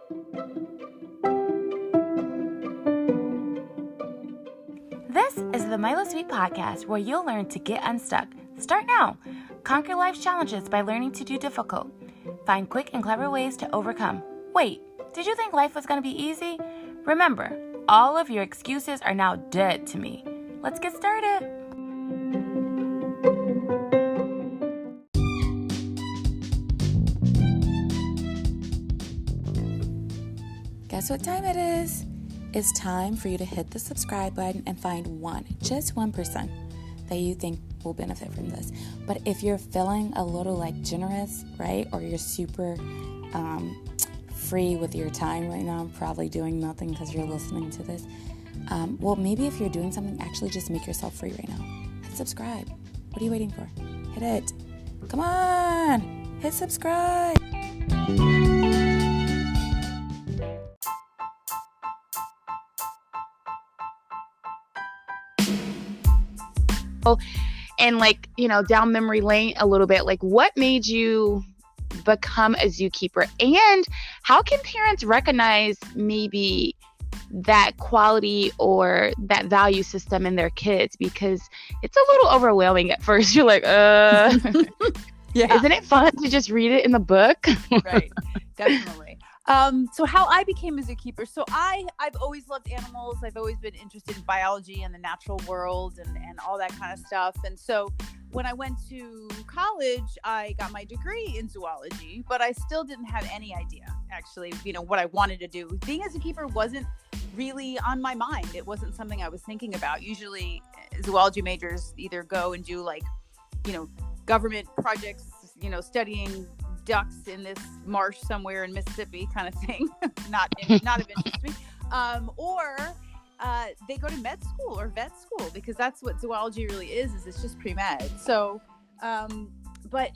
This is the Milo Sweet Podcast, where you'll learn to get unstuck. Start now. Conquer life's challenges by learning to do difficult. Find quick and clever ways to overcome. Wait, did you think life was going to be easy? Remember, all of your excuses are now dead to me. Let's get started. Guess what time it is? It's time for you to hit the subscribe button and find just 1% that you think will benefit from this. But if you're feeling a little generous, right? Or you're super free with your time right now, probably doing nothing because you're listening to this. Well, maybe if you're doing something, actually just make yourself free right now. Hit subscribe. What are you waiting for? Hit it. Come on. Hit subscribe. And down memory lane a little bit, what made you become a zookeeper, and how can parents recognize maybe that quality or that value system in their kids? Because it's a little overwhelming at first. You're like, Yeah. Isn't it fun to just read it in the book? Right. Definitely. So how I became a zookeeper. So I've always loved animals. I've always been interested in biology and the natural world and all that kind of stuff. And so when I went to college, I got my degree in zoology, but I still didn't have any idea actually, what I wanted to do. Being a zookeeper wasn't really on my mind. It wasn't something I was thinking about. Usually zoology majors either go and do government projects, studying ducks in this marsh somewhere in Mississippi kind of thing. not of interest to me. Or they go to med school or vet school, because that's what zoology really is it's just pre-med. So, but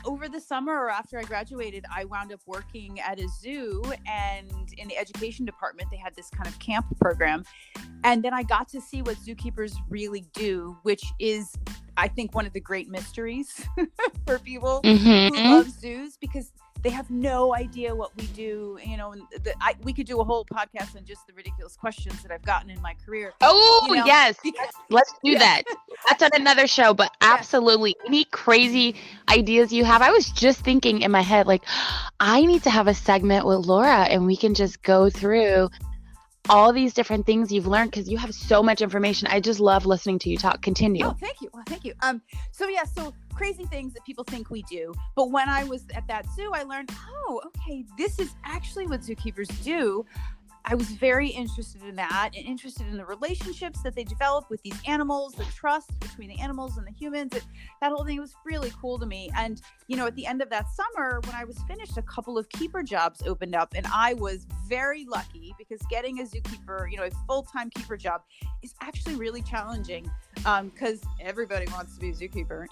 over the summer or after I graduated, I wound up working at a zoo, and in the education department, they had this kind of camp program. And then I got to see what zookeepers really do, which is, I think, one of the great mysteries for people who love zoos, because they have no idea what we do. We could do a whole podcast on just the ridiculous questions that I've gotten in my career. Oh, yes. Let's do that. That's on another show, but absolutely. Any crazy ideas you have? I was just thinking in my head, I need to have a segment with Laura, and we can just go through all these different things you've learned, because you have so much information. I just love listening to you talk. Continue. Oh, thank you. Well, thank you. So crazy things that people think we do. But when I was at that zoo, I learned, okay, this is actually what zookeepers do. I was very interested in that, and interested in the relationships that they develop with these animals, the trust between the animals and the humans. That whole thing was really cool to me. And, at the end of that summer, when I was finished, a couple of keeper jobs opened up, and I was very lucky, because getting a zookeeper, a full-time keeper job is actually really challenging, because everybody wants to be a zookeeper,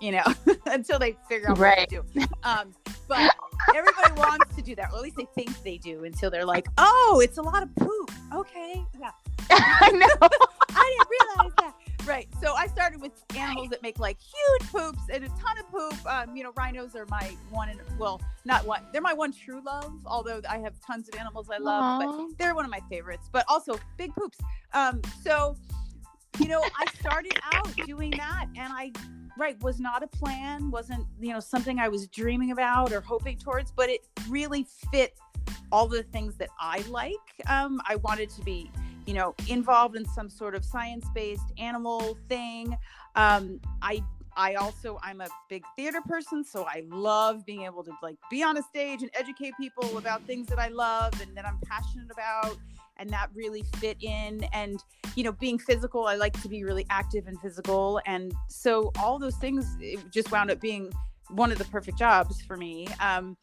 until they figure out what to do. But everybody wants to do that, or at least they think they do, until they're like, oh, it's a lot of poop. Okay. Yeah. I know. I didn't realize that. Right. So I started with animals that make huge poops and a ton of poop. Rhinos are my they're my one true love, although I have tons of animals I love. Aww. But they're one of my favorites, but also big poops. So, I started out doing that, and was not a plan, wasn't, something I was dreaming about or hoping towards, but it really fit all the things that I like. I wanted to be, involved in some sort of science-based animal thing. I'm a big theater person, so I love being able to be on a stage and educate people about things that I love and that I'm passionate about. And that really fit in. And, being physical, I like to be really active and physical. And so all those things, it just wound up being one of the perfect jobs for me. And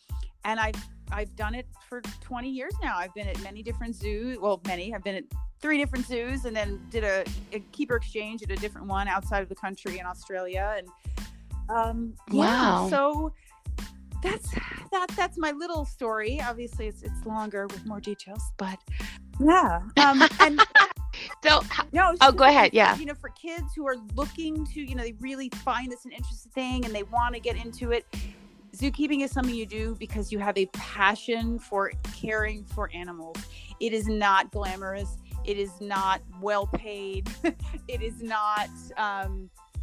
I've done it for 20 years now. I've been at many different zoos. I've been at 3 different zoos, and then did a keeper exchange at a different one outside of the country in Australia. And wow. So that's my little story. Obviously it's longer with more details, but yeah. And so go ahead. Yeah. For kids who are looking to, they really find this an interesting thing and they want to get into it. zookeeping is something you do because you have a passion for caring for animals. It is not glamorous. It is not well paid. It is not,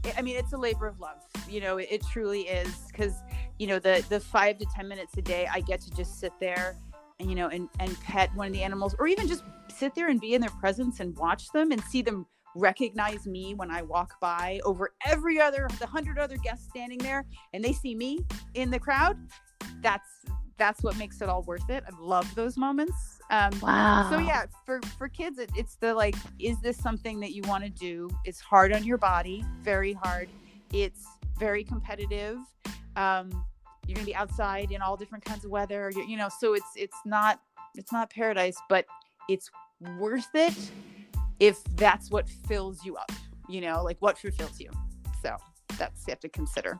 it's a labor of love. It truly is, because, the 5 to 10 minutes a day, I get to just sit there and, and pet one of the animals, or even just sit there and be in their presence and watch them and see them recognize me when I walk by over the 100 other guests standing there, and they see me in the crowd. That's what makes it all worth it. I love those moments. Wow. So yeah, for kids, it's the is this something that you want to do? It's hard on your body, very hard. It's very competitive. You're gonna be outside in all different kinds of weather. So it's not paradise, but it's worth it if that's what fills you up. What fulfills you. So that's you have to consider.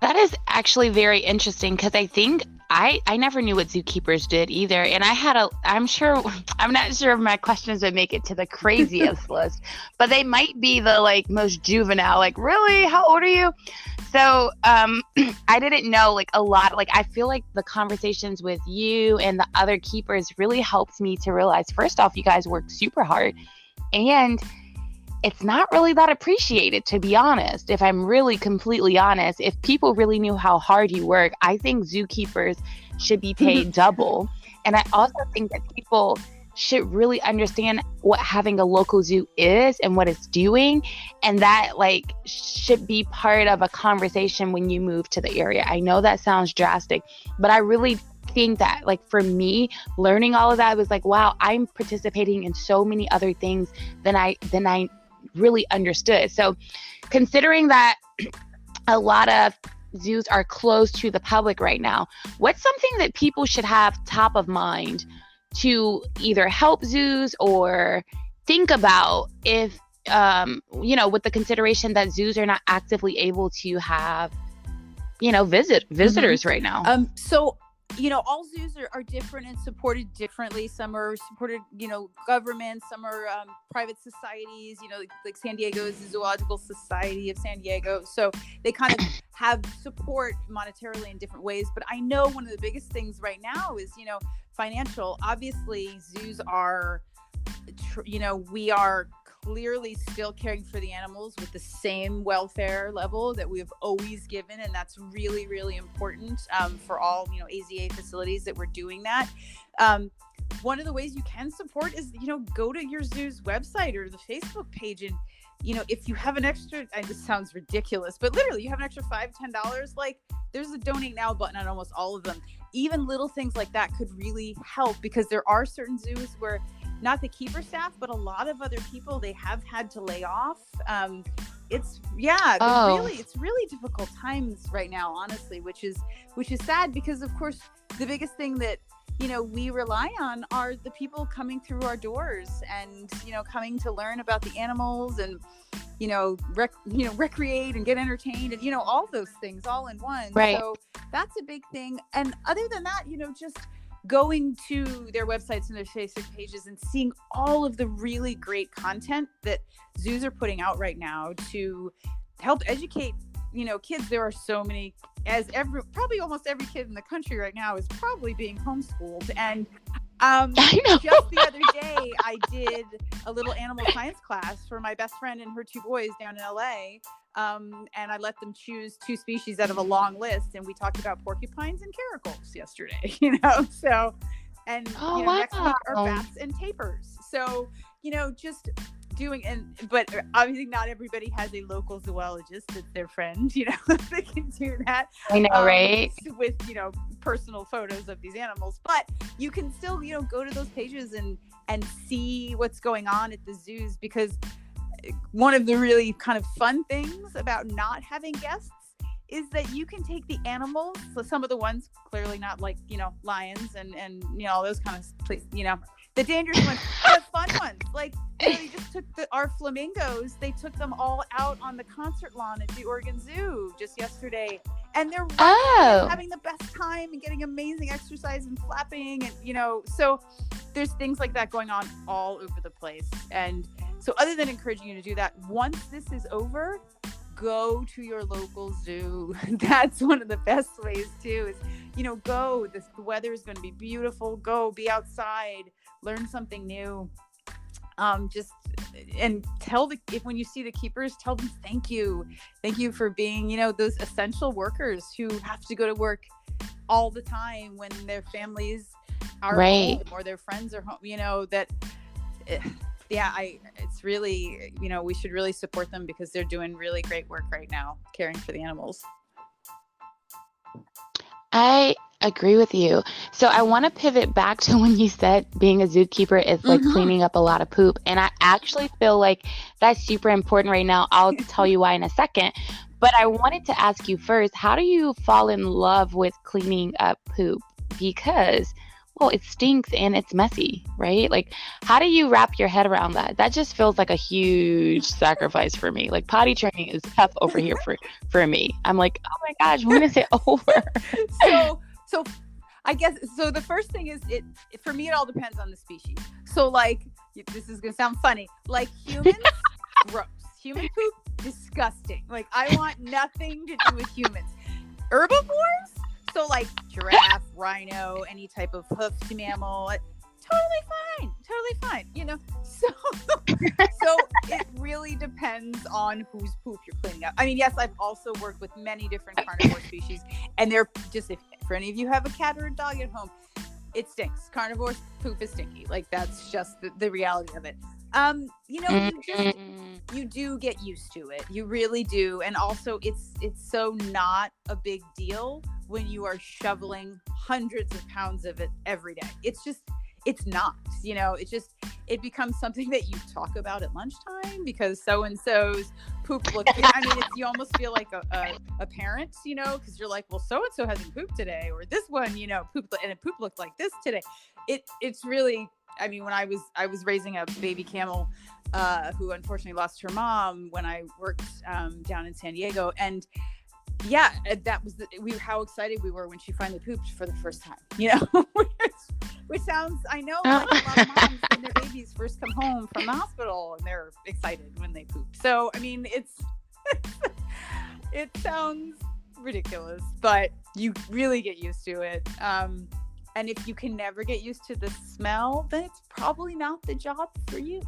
That is actually very interesting, because I think I never knew what zookeepers did either. And I'm not sure if my questions would make it to the craziest list, but they might be the most juvenile, really, how old are you? So I didn't know a lot. I feel like the conversations with you and the other keepers really helped me to realize, first off, you guys work super hard, and it's not really that appreciated, to be honest. If I'm really completely honest, if people really knew how hard you work, I think zookeepers should be paid double. And I also think that people should really understand what having a local zoo is and what it's doing. And that should be part of a conversation when you move to the area. I know that sounds drastic, but I really think that for me, learning all of that was wow, I'm participating in so many other things than I really understood. So considering that a lot of zoos are closed to the public right now, what's something that people should have top of mind to either help zoos or think about if with the consideration that zoos are not actively able to have visitors right now? So all zoos are different and supported differently. Some are supported, government, some are private societies, like San Diego's the Zoological Society of San Diego. So they kind of have support monetarily in different ways. But I know one of the biggest things right now is, financial. Obviously, zoos are, we are clearly still caring for the animals with the same welfare level that we have always given, and that's really, really important for all AZA facilities that we're doing that. One of the ways you can support is go to your zoo's website or the Facebook page, and if you have an extra, and this sounds ridiculous, but literally you have an extra $5-10, there's a donate now button on almost all of them. Even little things like that could really help, because there are certain zoos where not the keeper staff, but a lot of other people, they have had to lay off. It's really difficult times right now, honestly, which is sad, because of course the biggest thing that we rely on are the people coming through our doors and coming to learn about the animals and recreate and get entertained and all those things all in one. Right. So that's a big thing. And other than that, just going to their websites and their Facebook pages and seeing all of the really great content that zoos are putting out right now to help educate, kids. There are so many, probably almost every kid in the country right now is probably being homeschooled. And just the other day, I did a little animal science class for my best friend and her 2 boys down in LA. And I let them choose 2 species out of a long list. And we talked about porcupines and caracals yesterday, so, and next week are bats and tapirs. So, just doing, but obviously not everybody has a local zoologist that's their friend, they can do that. I know, right? With, personal photos of these animals, but you can still, go to those pages and see what's going on at the zoos, because one of the really kind of fun things about not having guests is that you can take the animals, so some of the ones clearly not lions and all those kind of places, the dangerous ones, the fun ones, they just took our flamingos, they took them all out on the concert lawn at the Oregon Zoo just yesterday, and they're having the best time and getting amazing exercise and flapping, and so there's things like that going on all over the place. And so other than encouraging you to do that, once this is over, go to your local zoo. That's one of the best ways too, is, go, the weather is going to be beautiful. Go be outside, learn something new. Just, and when you see the keepers, tell them thank you for being, those essential workers who have to go to work all the time when their families are home or their friends are home, it's really, we should really support them because they're doing really great work right now, caring for the animals. I agree with you. So I want to pivot back to when you said being a zookeeper is like cleaning up a lot of poop. And I actually feel like that's super important right now. I'll tell you why in a second. But I wanted to ask you first, how do you fall in love with cleaning up poop? Because, well, it stinks and it's messy, right? Like, how do you wrap your head around that? That just feels like a huge sacrifice for me. Like, potty training is tough over here for me. I'm like, oh my gosh, when is it over? So I guess, so the first thing is, for me, it all depends on the species. So like, this is going to sound funny, like humans, gross. Human poop, disgusting. Like, I want nothing to do with humans. Herbivores, so like giraffe, rhino, any type of hoofed mammal, totally fine, So it really depends on whose poop you're cleaning up. I mean, yes, I've also worked with many different carnivore species, and they're just, if for any of you have a cat or a dog at home, it stinks. Carnivore poop is stinky. Like, that's just the reality of it. You do get used to it. You really do. And also it's so not a big deal when you are shoveling hundreds of pounds of it every day. It's not, it becomes something that you talk about at lunchtime because so-and-so's poop looks, you almost feel like a parent, because you're like, well, so-and-so hasn't pooped today, or this one, pooped, and it poop looked like this today. It's really, when I was raising a baby camel, who unfortunately lost her mom when I worked down in San Diego, and yeah, that was how excited we were when she finally pooped for the first time, which sounds, I know, like a lot of moms when their babies first come home from the hospital and they're excited when they poop. So it sounds ridiculous, but you really get used to it. And if you can never get used to the smell, then it's probably not the job for you.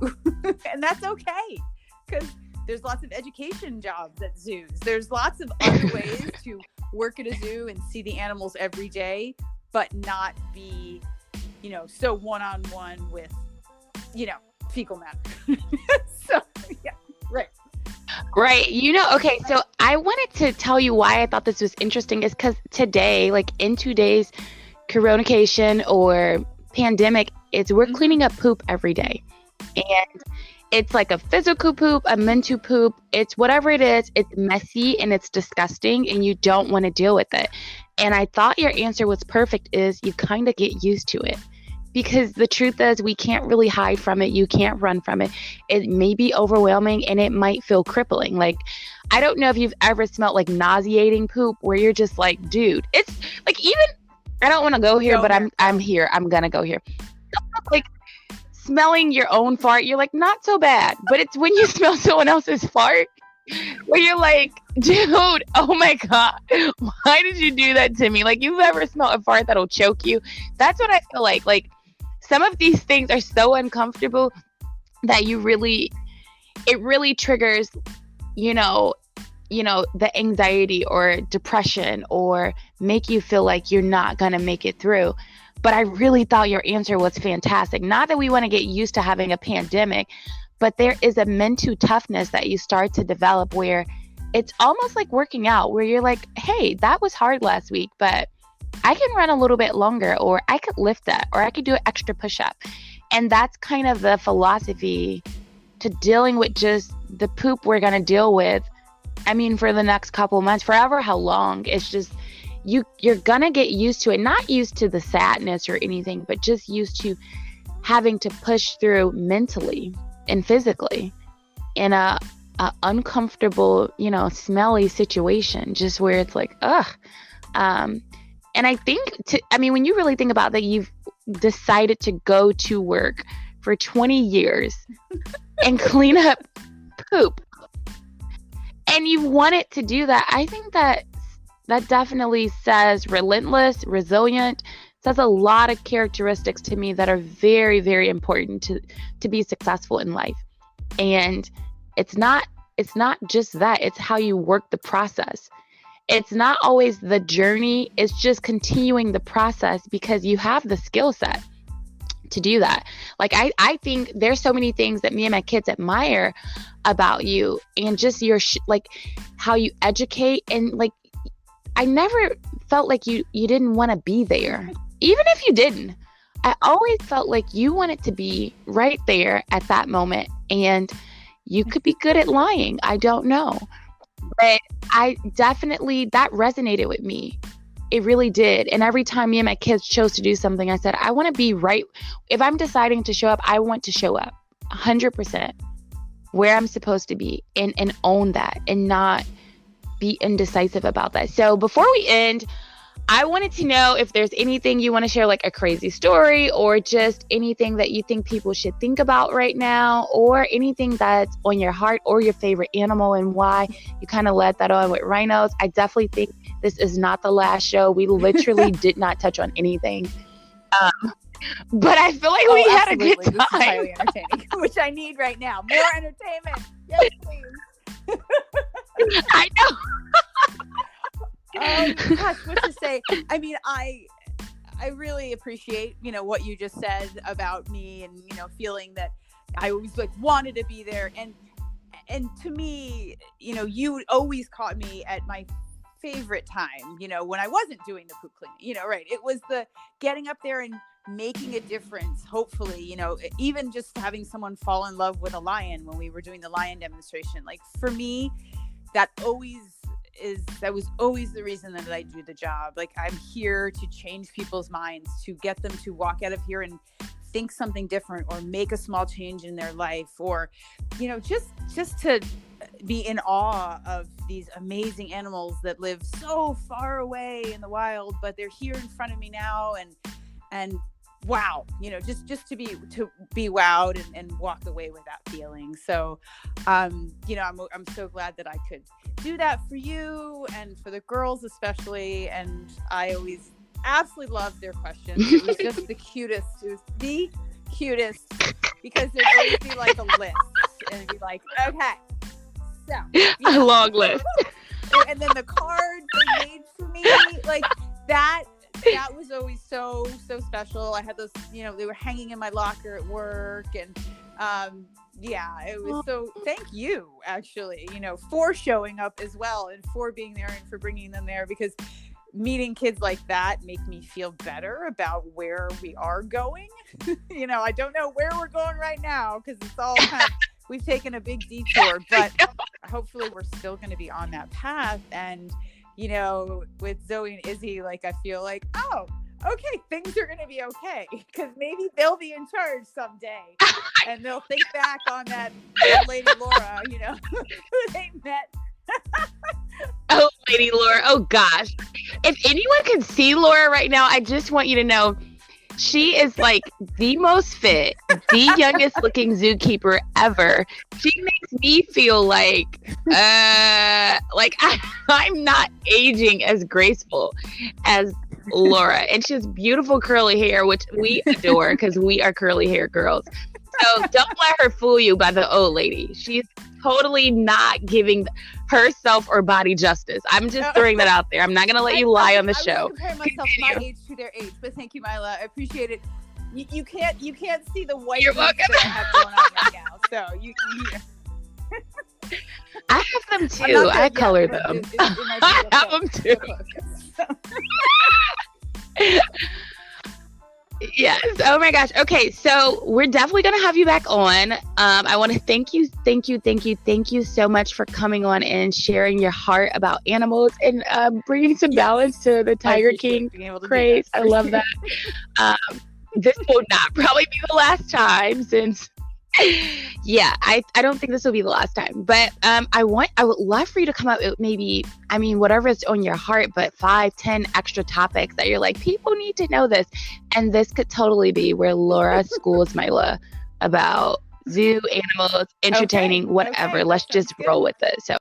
And that's okay, because there's lots of education jobs at zoos. There's lots of other ways to work at a zoo and see the animals every day, but not be, so one-on-one with, fecal matter. So, yeah, right. Right. Okay, so I wanted to tell you why I thought this was interesting is because today, like in today's coronacation or pandemic, we're cleaning up poop every day. And it's like a physical poop, a mental poop. It's whatever it is. It's messy and it's disgusting and you don't want to deal with it. And I thought your answer was perfect, is you kind of get used to it. Because the truth is, we can't really hide from it. You can't run from it. It may be overwhelming and it might feel crippling. Like, I don't know if you've ever smelled like nauseating poop where you're just like, dude, it's like, even, I don't want to go here, but I'm here. I'm going to go here. Like, smelling your own fart, you're like, not so bad. But it's when you smell someone else's fart where you're like, dude, oh my God, why did you do that to me? Like, you've ever smelled a fart that'll choke you? That's what I feel like. Like, some of these things are so uncomfortable that it really triggers, the anxiety or depression, or make you feel like you're not going to make it through. But I really thought your answer was fantastic. Not that we want to get used to having a pandemic, but there is a mental toughness that you start to develop where it's almost like working out, where you're like, hey, that was hard last week, but I can run a little bit longer, or I could lift that, or I could do an extra push-up. And that's kind of the philosophy to dealing with just the poop we're going to deal with. For the next couple months, forever, how long. It's just, you're going to get used to it. Not used to the sadness or anything, but just used to having to push through mentally and physically in a uncomfortable, smelly situation, just where it's like, ugh. And I think, when you really think about that, you've decided to go to work for 20 years and clean up poop. and you want it to do that. I think that definitely says relentless, resilient, says a lot of characteristics to me that are very, very important to be successful in life. And it's not just that, it's how you work the process. It's not always the journey, it's just continuing the process because you have the skill set to do that. Like I think there's so many things that me and my kids admire about you, and just your like how you educate, and like I never felt like you didn't want to be there. Even if you didn't, I always felt like you wanted to be right there at that moment. And you could be good at lying, I don't know, but I definitely, that resonated with me. It really did. And every time me and my kids chose to do something, I said, I want to be right. If I'm deciding to show up, I want to show up 100% where I'm supposed to be, and own that, and not be indecisive about that. So before we end, I wanted to know if there's anything you want to share, like a crazy story, or just anything that you think people should think about right now, or anything that's on your heart, or your favorite animal and why. You kind of led that on with rhinos. I definitely think this is not the last show. We literally did not touch on anything. But I feel like we had a good time. This is highly entertaining, which I need right now. More entertainment. Yes, please. I know. Gosh, what to say? I mean, I really appreciate, what you just said about me, and, feeling that I always wanted to be there. And to me, you always caught me at my favorite time, when I wasn't doing the poop cleaning, right? It was the getting up there and making a difference. Hopefully, even just having someone fall in love with a lion when we were doing the lion demonstration. Like, for me, that was always the reason that I do the job. Like, I'm here to change people's minds, to get them to walk out of here and think something different, or make a small change in their life, or, just to be in awe of these amazing animals that live so far away in the wild, but they're here in front of me now, and wow, just to be wowed and walk away with that feeling. So, I'm so glad that I could do that for you and for the girls especially. And I always absolutely loved their questions. It was just the cutest. It was the cutest, because there'd always be like a list, and it'd be like, okay, so a long list, and then the cards they made for me, like that was always so special. I had those, they were hanging in my locker at work, and it was so, thank you actually, for showing up as well, and for being there, and for bringing them there, because meeting kids like that make me feel better about where we are going. I don't know where we're going right now, because it's all kind of, we've taken a big detour, but hopefully we're still going to be on that path. And with Zoe and Izzy, like, I feel like, oh, okay, things are going to be okay, because maybe they'll be in charge someday, and they'll think back on that lady Laura, who they met. Oh, Lady Laura. Oh, gosh. If anyone can see Laura right now, I just want you to know she is like the most fit, the youngest looking zookeeper ever. She makes me feel like I'm not aging as graceful as Laura. And she has beautiful curly hair, which we adore because we are curly hair girls. So don't let her fool you by the old lady. She's totally not giving herself or body justice. I'm just throwing that out there. I'm not going to let you lie on the show. I was comparing myself, my age to their age, but thank you, Mila. I appreciate it. You can't see the white that I have going on right now. So you I have them too. I color them. I have them too. Yes. Oh my gosh. Okay. So we're definitely going to have you back on. I want to thank you so much for coming on and sharing your heart about animals, and bringing some balance to the Tiger King craze. I love that. This will not probably be the last time, since I don't think this will be the last time, but I would love for you to come up with maybe, whatever is on your heart, but 5-10 extra topics that you're like, people need to know this. And this could totally be where Laura schools Mila about zoo, animals, entertaining, whatever. Let's just roll with it. So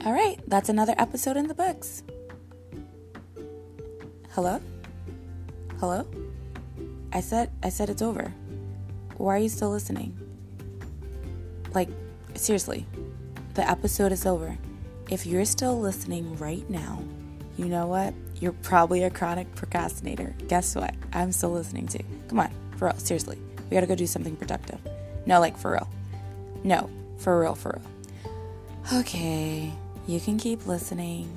All right, that's another episode in the books. Hello? Hello? I said it's over. Why are you still listening? Like, seriously, the episode is over. If you're still listening right now, you know what? You're probably a chronic procrastinator. Guess what? I'm still listening too. Come on, for real, seriously. We gotta go do something productive. No, like for real. No, for real, for real. Okay, you can keep listening.